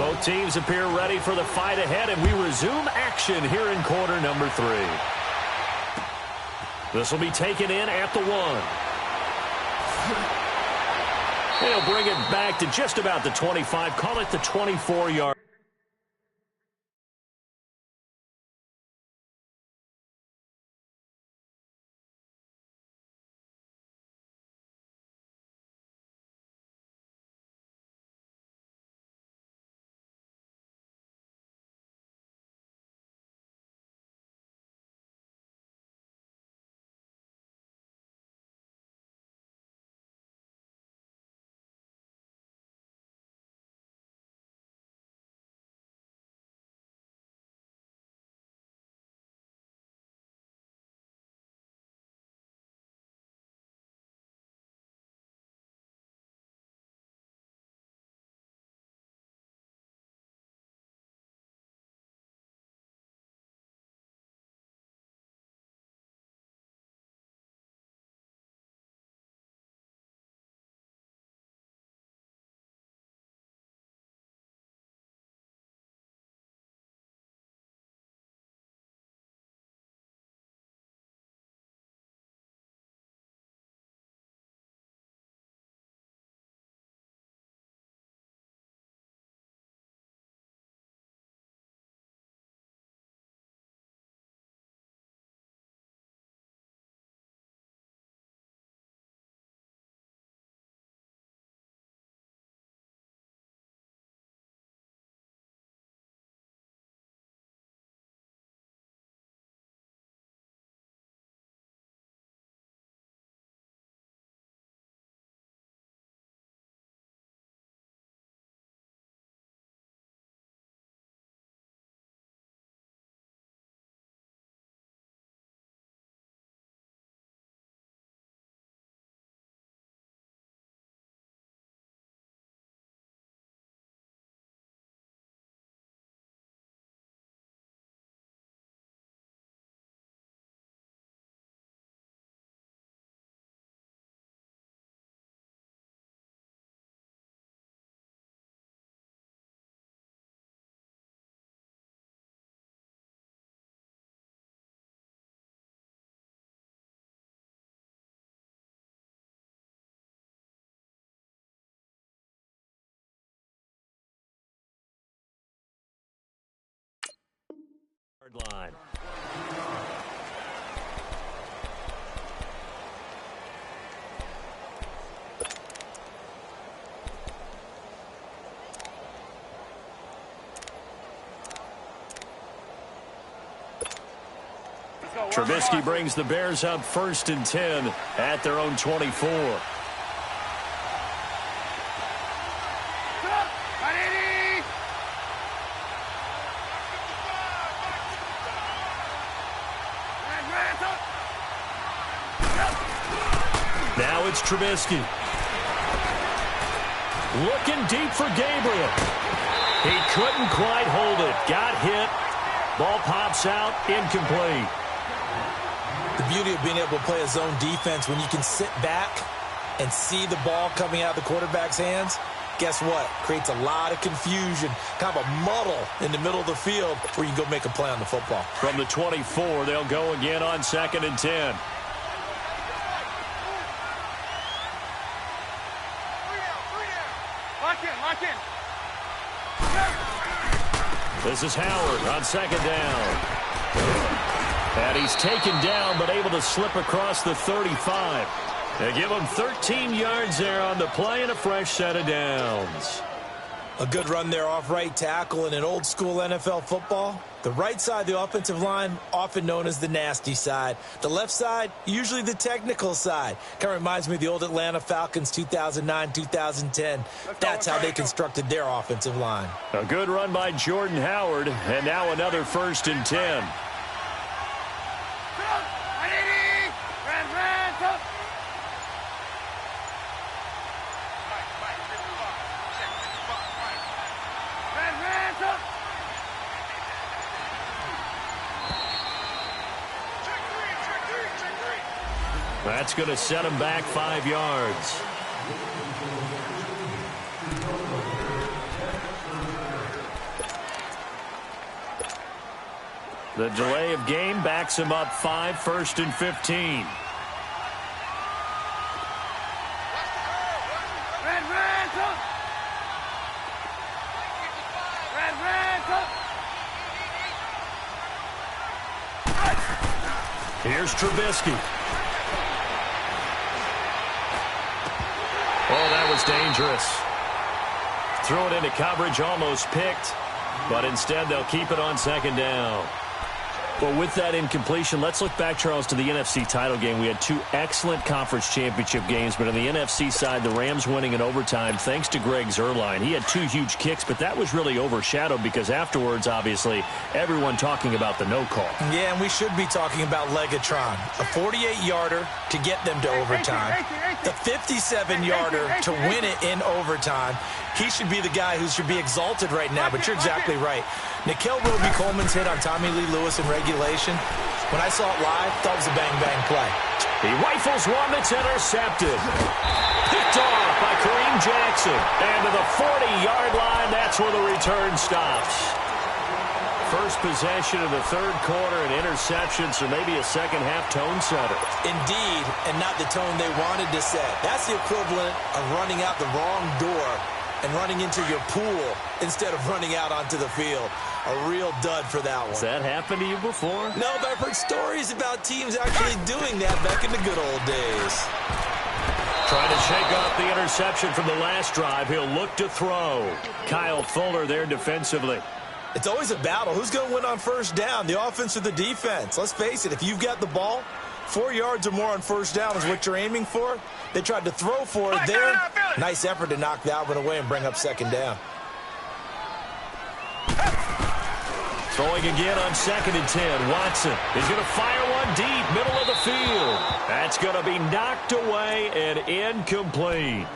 Both teams appear ready for the fight ahead, and we resume action here in quarter number 3. This will be taken in at the 1. He'll bring it back to just about the 25, call it the 24-yard. Line. Trubisky brings the Bears up 1st and 10 at their own 24. Now it's Trubisky. Looking deep for Gabriel. He couldn't quite hold it. Got hit. Ball pops out. Incomplete. The beauty of being able to play a zone defense when you can sit back and see the ball coming out of the quarterback's hands, guess what? Creates a lot of confusion, kind of a muddle in the middle of the field where you can go make a play on the football. From the 24, they'll go again on 2nd and 10. Lock in. This is Howard on 2nd down. And he's taken down, but able to slip across the 35. They give him 13 yards there on the play and a fresh set of downs. A good run there off right tackle in an old-school NFL football. The right side of the offensive line, often known as the nasty side. The left side, usually the technical side. Kind of reminds me of the old Atlanta Falcons 2009-2010. That's how they constructed their offensive line. A good run by Jordan Howard, and now another 1st and 10. That's going to set him back 5 yards. The delay of game backs him up 5, 1st and 15. Here's Trubisky. Oh, that was dangerous. Throw it into coverage, almost picked. But instead, they'll keep it on 2nd down. Well, with that incompletion, let's look back, Charles, to the NFC title game. We had 2 excellent conference championship games, but on the NFC side, the Rams winning in overtime thanks to Greg Zuerlein. He had 2 huge kicks, but that was really overshadowed because afterwards, obviously, everyone talking about the no call. Yeah, and we should be talking about Legatron. A 48-yarder to get them to overtime. The 57-yarder to win it in overtime. He should be the guy who should be exalted right now, but you're exactly right. Nickel Roby-Coleman's hit on Tommy Lee Lewis in regulation, when I saw it live, thought it was a bang-bang play. He rifles one that's intercepted. Picked off by Kareem Jackson. And to the 40-yard line, that's where the return stops. First possession of the 3rd quarter and interception, so maybe a second-half tone setter. Indeed, and not the tone they wanted to set. That's the equivalent of running out the wrong door and running into your pool instead of running out onto the field. A real dud for that one. Has that happened to you before? No, but I've heard stories about teams actually doing that back in the good old days. Trying to shake off the interception from the last drive. He'll look to throw. Kyle Fuller there defensively. It's always a battle. Who's going to win on 1st down, the offense or the defense? Let's face it, if you've got the ball, 4 yards or more on 1st down is what you're aiming for. They tried to throw for it there. Nice effort to knock that one away and bring up 2nd down. Throwing again on 2nd and 10. Watson is going to fire one deep, middle of the field. That's going to be knocked away and incomplete.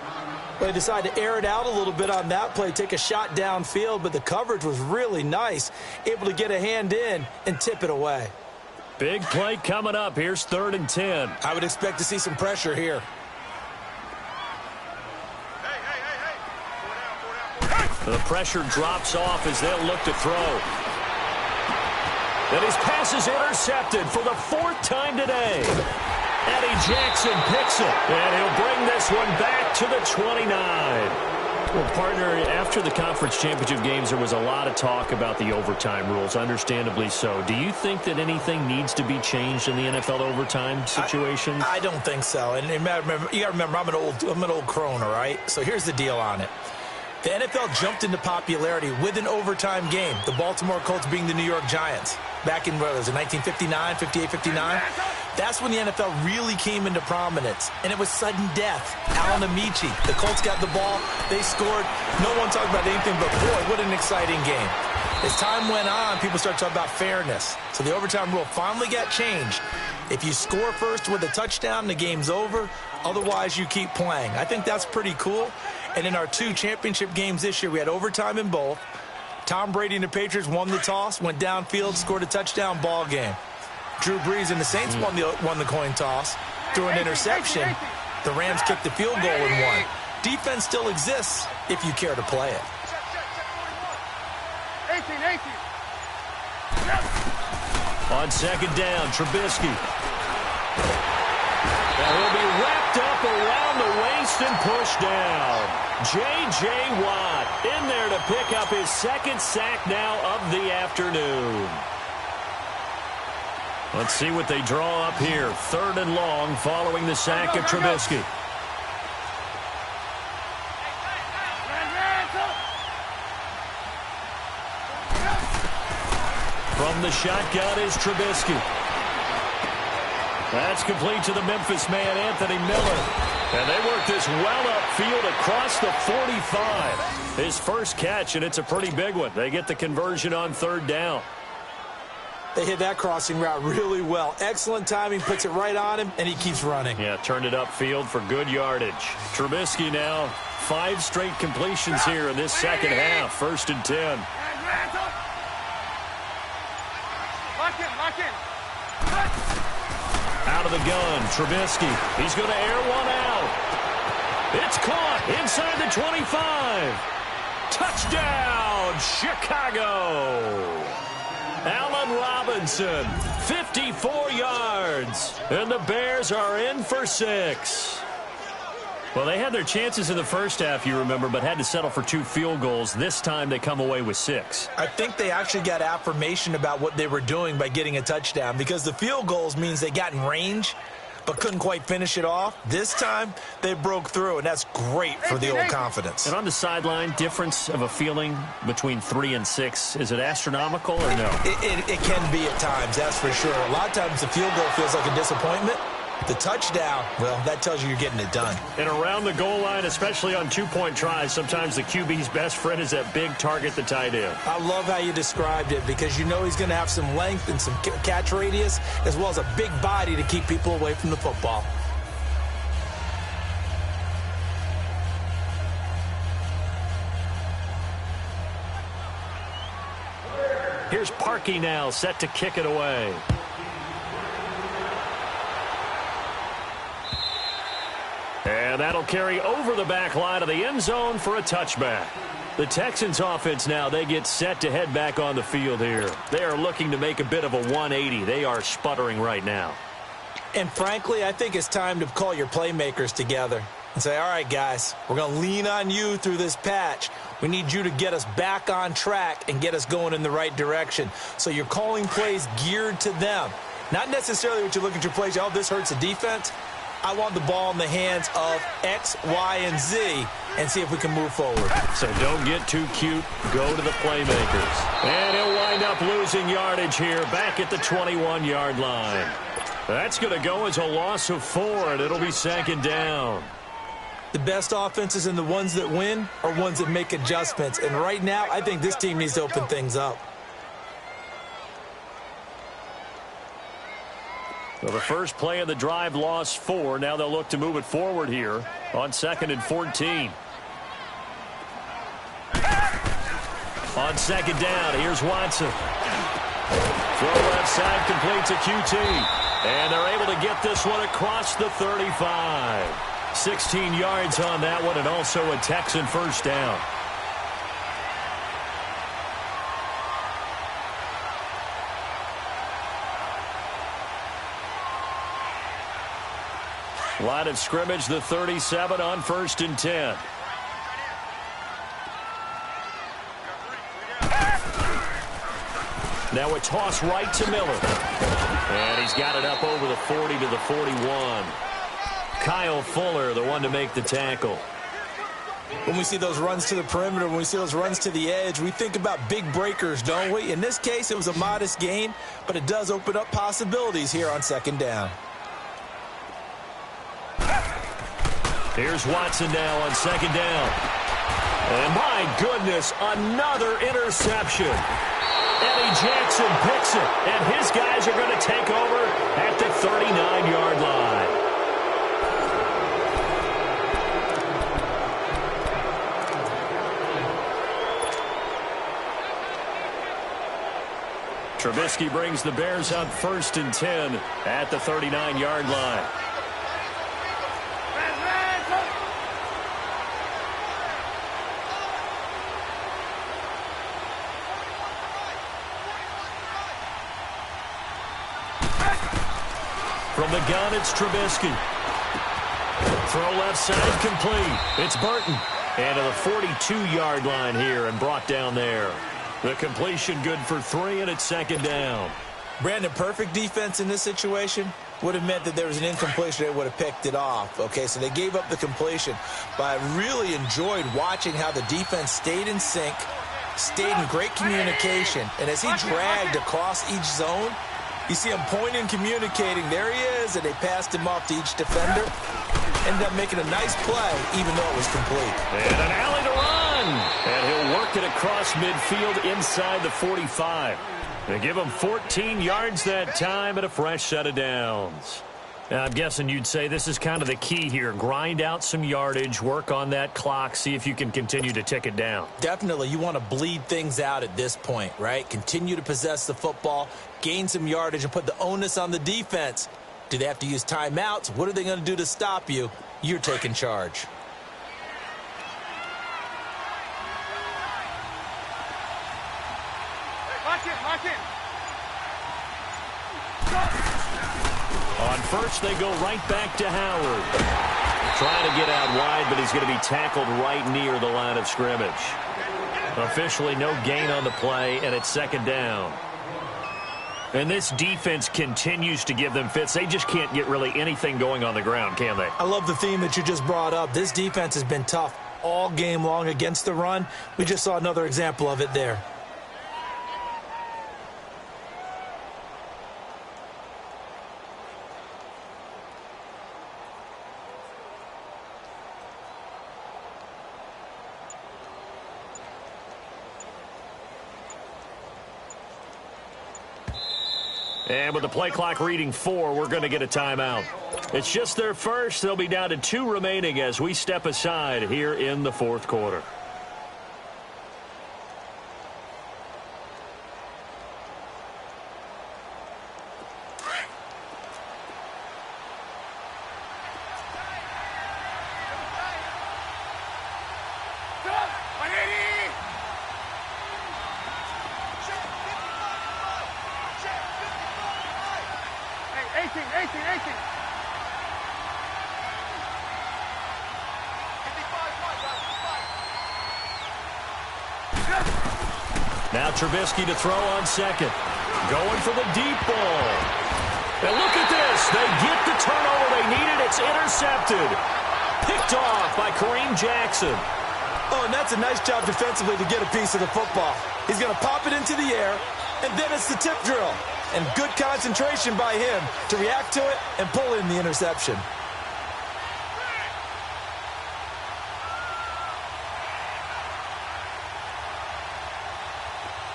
They decided to air it out a little bit on that play, take a shot downfield, but the coverage was really nice, able to get a hand in and tip it away. Big play coming up. Here's 3rd and 10. I would expect to see some pressure here. The pressure drops off as they'll look to throw. And his pass is intercepted for the 4th time today. Eddie Jackson picks it, and he'll bring this one back to the 29. Well, partner, after the conference championship games, there was a lot of talk about the overtime rules, understandably so. Do you think that anything needs to be changed in the NFL overtime situation? I don't think so. And you got to remember, I'm an old crone, all right? So here's the deal on it. The NFL jumped into popularity with an overtime game, the Baltimore Colts being the New York Giants. Back in, what was it, 1959, 58, 59? That's when the NFL really came into prominence, and it was sudden death. Alan Amici, the Colts got the ball, they scored. No one talked about anything but, boy, what an exciting game. As time went on, people started talking about fairness. So the overtime rule finally got changed. If you score first with a touchdown, the game's over. Otherwise, you keep playing. I think that's pretty cool. And in our 2 championship games this year, we had overtime in both. Tom Brady and the Patriots won the toss, went downfield, scored a touchdown, ball game. Drew Brees and the Saints won the coin toss, threw an interception. The Rams kicked the field goal and won. Defense still exists if you care to play it. On 2nd down, Trubisky. Now he'll be wrapped up around the waist and pushed down. J.J. Watt in there to pick up his 2nd sack now of the afternoon. Let's see what they draw up here. 3rd and long following the sack of Trubisky. From the shotgun is Trubisky. That's complete to the Memphis man, Anthony Miller. And they work this well upfield across the 45. His first catch, and it's a pretty big one. They get the conversion on 3rd down. They hit that crossing route really well. Excellent timing, puts it right on him, and he keeps running. Yeah, turned it upfield for good yardage. Trubisky now, 5 straight completions here in this second half. 1st and 10. Out of the gun, Trubisky. He's going to air one out. It's caught inside the 25. Touchdown, Chicago. Allen Robinson, 54 yards. And the Bears are in for 6. Well, they had their chances in the first half, you remember, but had to settle for 2 field goals. This time they come away with 6. I think they actually got affirmation about what they were doing by getting a touchdown, because the field goals means they got in range but couldn't quite finish it off. This time they broke through, and that's great for the old confidence. And on the sideline, difference of a feeling between 3 and 6, is it astronomical or no? It can be at times, that's for sure. A lot of times the field goal feels like a disappointment. The touchdown, well, that tells you you're getting it done. And around the goal line, especially on 2-point tries, sometimes the QB's best friend is that big target, the tight end. I love how you described it, because you know he's going to have some length and some catch radius, as well as a big body to keep people away from the football. Here's Parkey now, set to kick it away. And that'll carry over the back line of the end zone for a touchback. The Texans offense now, they get set to head back on the field here. They are looking to make a bit of a 180. They are sputtering right now. And frankly, I think it's time to call your playmakers together and say, all right, guys, we're going to lean on you through this patch. We need you to get us back on track and get us going in the right direction. So you're calling plays geared to them. Not necessarily what you look at your plays, oh, this hurts the defense. I want the ball in the hands of X, Y, and Z and see if we can move forward. So don't get too cute. Go to the playmakers. And he'll wind up losing yardage here back at the 21-yard line. That's going to go as a loss of 4, and it'll be 2nd down. The best offenses and the ones that win are ones that make adjustments. And right now, I think this team needs to open things up. Well, the first play of the drive lost 4. Now they'll look to move it forward here on 2nd and 14. On 2nd down, here's Watson. Throw left side, completes a QT. And they're able to get this one across the 35. 16 yards on that one, and also a Texan first down. Line of scrimmage, the 37 on 1st and 10. Now a toss right to Miller. And he's got it up over the 40 to the 41. Kyle Fuller, the one to make the tackle. When we see those runs to the perimeter, when we see those runs to the edge, we think about big breakers, don't we? In this case, it was a modest gain, but it does open up possibilities here on 2nd down. Here's Watson now on 2nd down. And my goodness, another interception. Eddie Jackson picks it, and his guys are going to take over at the 39-yard line. Trubisky brings the Bears up 1st and 10 at the 39-yard line. From the gun, it's Trubisky. Throw left side, complete. It's Burton. And to the 42-yard line here and brought down there. The completion good for 3, and it's 2nd down. Brandon, perfect defense in this situation would have meant that there was an incompletion. They would have picked it off. Okay, so they gave up the completion. But I really enjoyed watching how the defense stayed in sync, stayed in great communication. And as he dragged across each zone, you see him pointing, communicating. There he is, and they passed him off to each defender. Ended up making a nice play, even though it was complete. And an alley to run. And he'll work it across midfield inside the 45. They give him 14 yards that time and a fresh set of downs. Now, I'm guessing you'd say this is kind of the key here. Grind out some yardage, work on that clock, see if you can continue to tick it down. Definitely. You want to bleed things out at this point, right? Continue to possess the football, gain some yardage, and put the onus on the defense. Do they have to use timeouts? What are they going to do to stop you? You're taking charge. Watch it. first, they go right back to Howard. Trying to get out wide, but he's going to be tackled right near the line of scrimmage. Officially no gain on the play, and it's second down. And this defense continues to give them fits. They just can't get really anything going on the ground, can they? I love the theme that you just brought up. This defense has been tough all game long against the run. We just saw another example of it there. And with the play clock reading 4, we're going to get a timeout. It's just their first. They'll be down to 2 remaining as we step aside here in the fourth quarter. Now Trubisky to throw on second. Going for the deep ball. And look at this. They get the turnover they needed. It's intercepted. Picked off by Kareem Jackson. Oh, and that's a nice job defensively to get a piece of the football. He's going to pop it into the air, and then it's the tip drill. And good concentration by him to react to it and pull in the interception.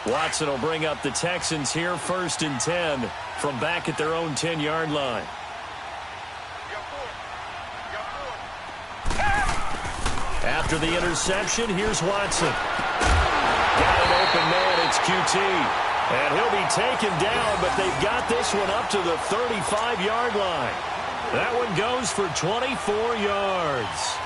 Watson will bring up the Texans here, 1st and 10 from back at their own 10-yard line. After the interception, here's Watson. Got an open man, it's QT. And he'll be taken down, but they've got this one up to the 35-yard line. That one goes for 24 yards.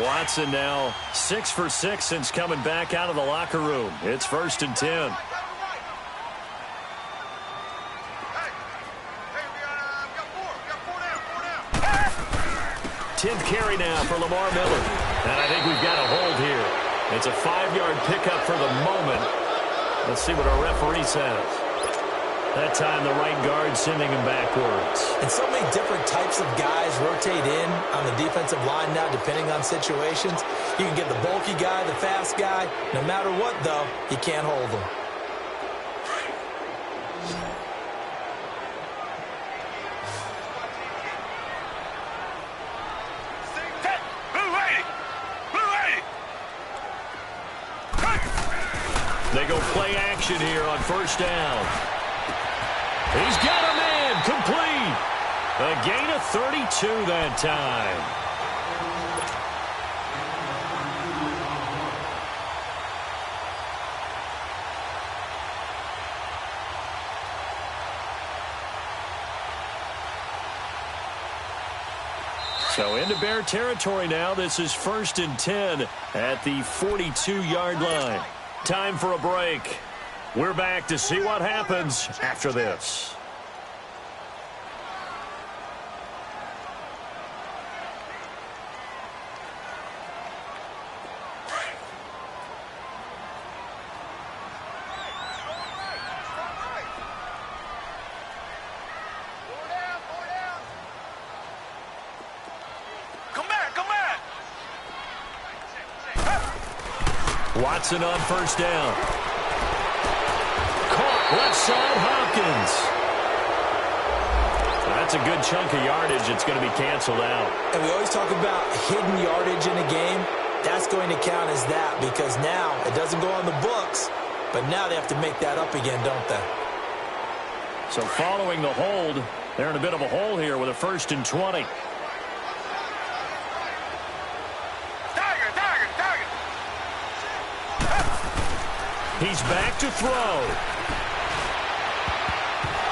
Watson now 6 for 6 since coming back out of the locker room. It's 1st and 10. 10th carry now for Lamar Miller. And I think we've got a hold here. It's a 5-yard pickup for the moment. Let's see what our referee says. That time the right guard sending him backwards. And so many different types of guys rotate in on the defensive line now depending on situations. You can get the bulky guy, the fast guy. No matter what, though, you can't hold them. They go play action here on 1st down. He's got a man, complete. A gain of 32 that time. So into Bear territory now. This is 1st and 10 at the 42-yard line. Time for a break. We're back to see what happens after this. Watson on 1st down. Caught left side, Hopkins. That's a good chunk of yardage. It's going to be canceled out. And we always talk about hidden yardage in a game. That's going to count as that because now it doesn't go on the books, but now they have to make that up again, don't they? So following the hold, they're in a bit of a hole here with a 1st and 20. He's back to throw.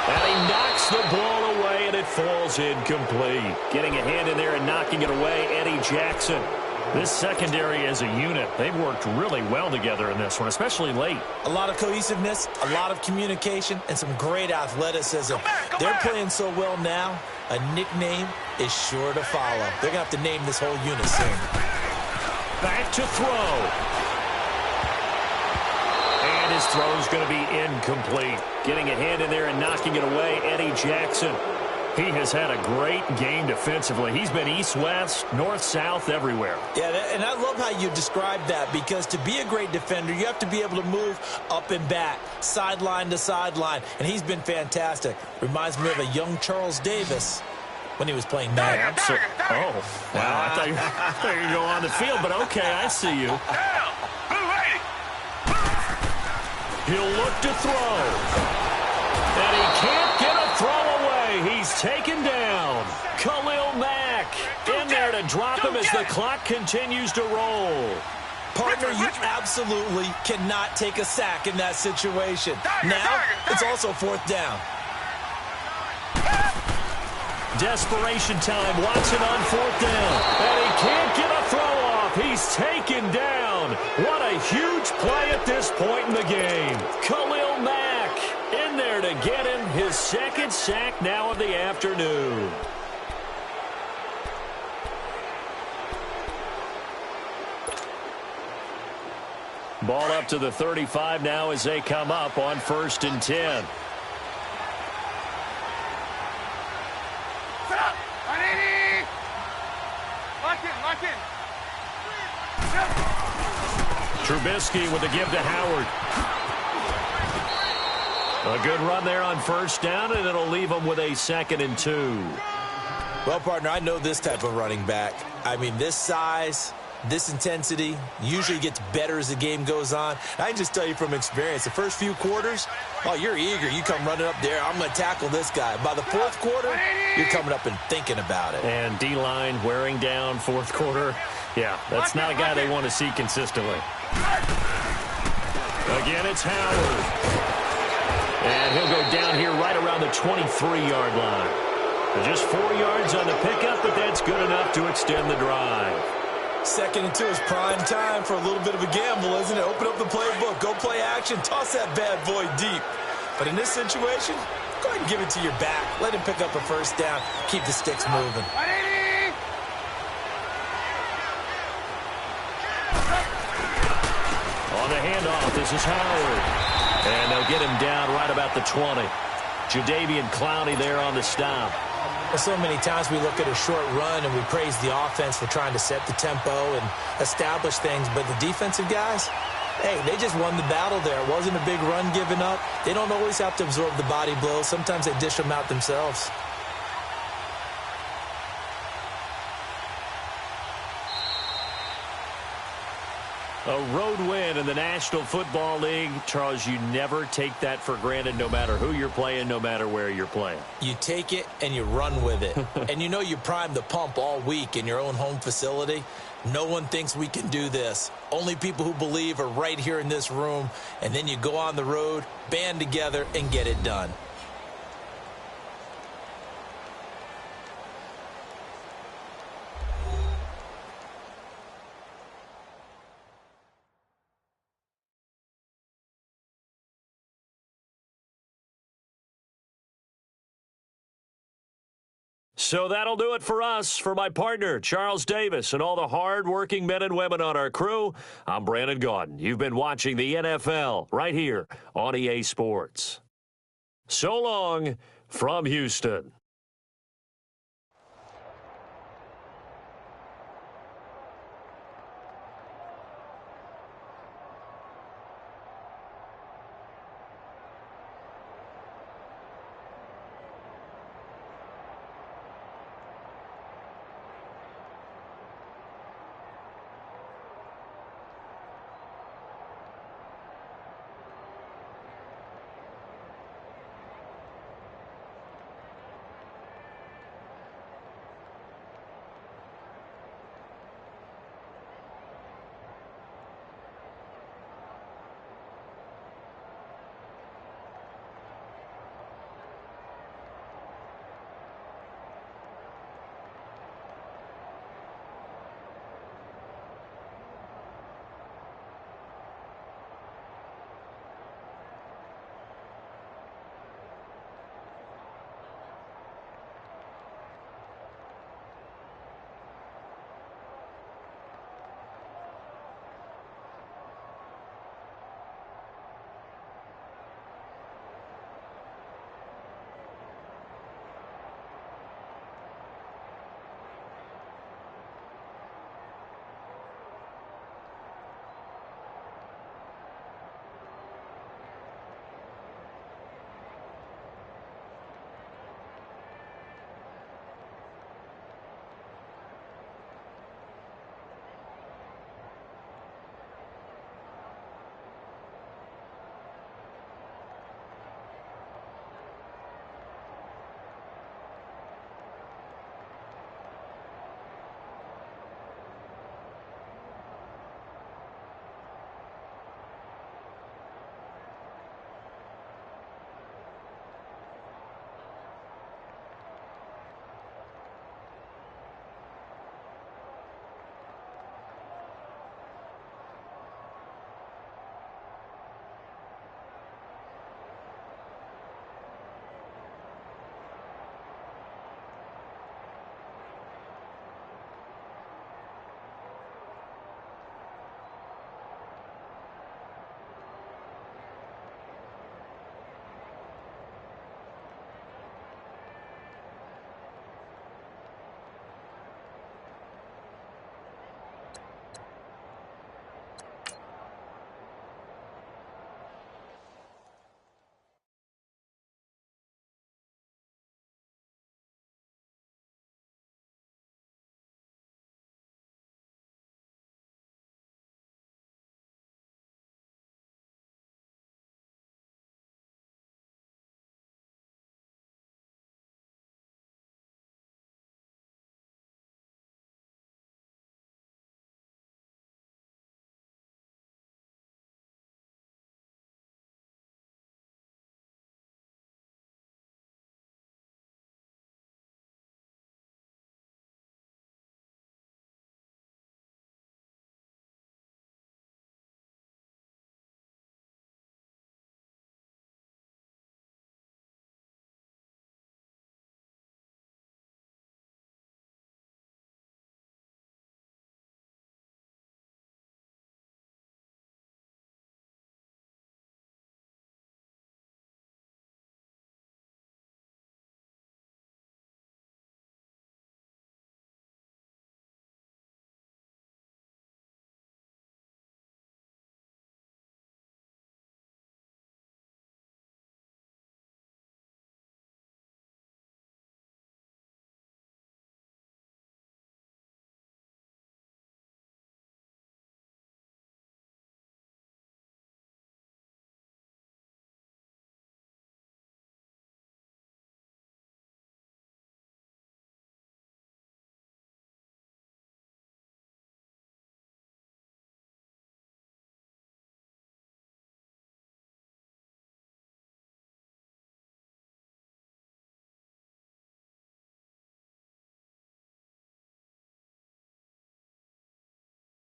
And he knocks the ball away, and it falls incomplete. Getting a hand in there and knocking it away, Eddie Jackson. This secondary as a unit, they've worked really well together in this one, especially late. A lot of cohesiveness, a lot of communication, and some great athleticism. They're playing so well now, a nickname is sure to follow. They're going to have to name this whole unit soon. Back to throw. And his throw's going to be incomplete. Getting a hand in there and knocking it away, Eddie Jackson. He has had a great game defensively. He's been east-west, north-south, everywhere. Yeah, and I love how you described that, because to be a great defender, you have to be able to move up and back, sideline to sideline, and he's been fantastic. Reminds me of a young Charles Davis when he was playing Madden. Oh, wow, I thought you were going to go on the field, but okay, I see you. He'll look to throw. And he can't get a throw away. He's taken down. Khalil Mack in there to drop him as the clock continues to roll. Partner, you absolutely cannot take a sack in that situation. Now, it's also fourth down. Desperation time. Watson on fourth down. And he can't get a throw off. He's taken down. What a huge play at this point in the game. Khalil Mack in there to get him his second sack now of the afternoon. Ball up to the 35 now as they come up on 1st and 10. Trubisky with a give to Howard. A good run there on 1st down, and it'll leave him with a 2nd and 2. Well, partner, I know this type of running back. I mean, this size, this intensity usually gets better as the game goes on. I can just tell you from experience, the first few quarters, oh, you're eager. You come running up there, I'm going to tackle this guy. By the 4th quarter, you're coming up and thinking about it. And D-line wearing down 4th quarter. Yeah, that's not a guy they want to see consistently. Again, it's Howard. And he'll go down here right around the 23-yard line. Just 4 yards on the pickup, but that's good enough to extend the drive. 2nd and 2 is prime time for a little bit of a gamble, isn't it? Open up the playbook, go play action, toss that bad boy deep. But in this situation, go ahead and give it to your back. Let him pick up a 1st down, keep the sticks moving. On the handoff, this is Howard. And they'll get him down right about the 20. Jadeveon Clowney there on the stop. So many times we look at a short run and we praise the offense for trying to set the tempo and establish things, but the defensive guys, hey, they just won the battle there. It wasn't a big run given up. They don't always have to absorb the body blows. Sometimes they dish them out themselves. A road win in the National Football League. Charles, you never take that for granted, no matter who you're playing, no matter where you're playing. You take it and you run with it. And you know you primed the pump all week in your own home facility. No one thinks we can do this. Only people who believe are right here in this room. And then you go on the road, band together, and get it done. So that'll do it for us. For my partner, Charles Davis, and all the hard-working men and women on our crew, I'm Brandon Gaudin. You've been watching the NFL right here on EA Sports. So long from Houston.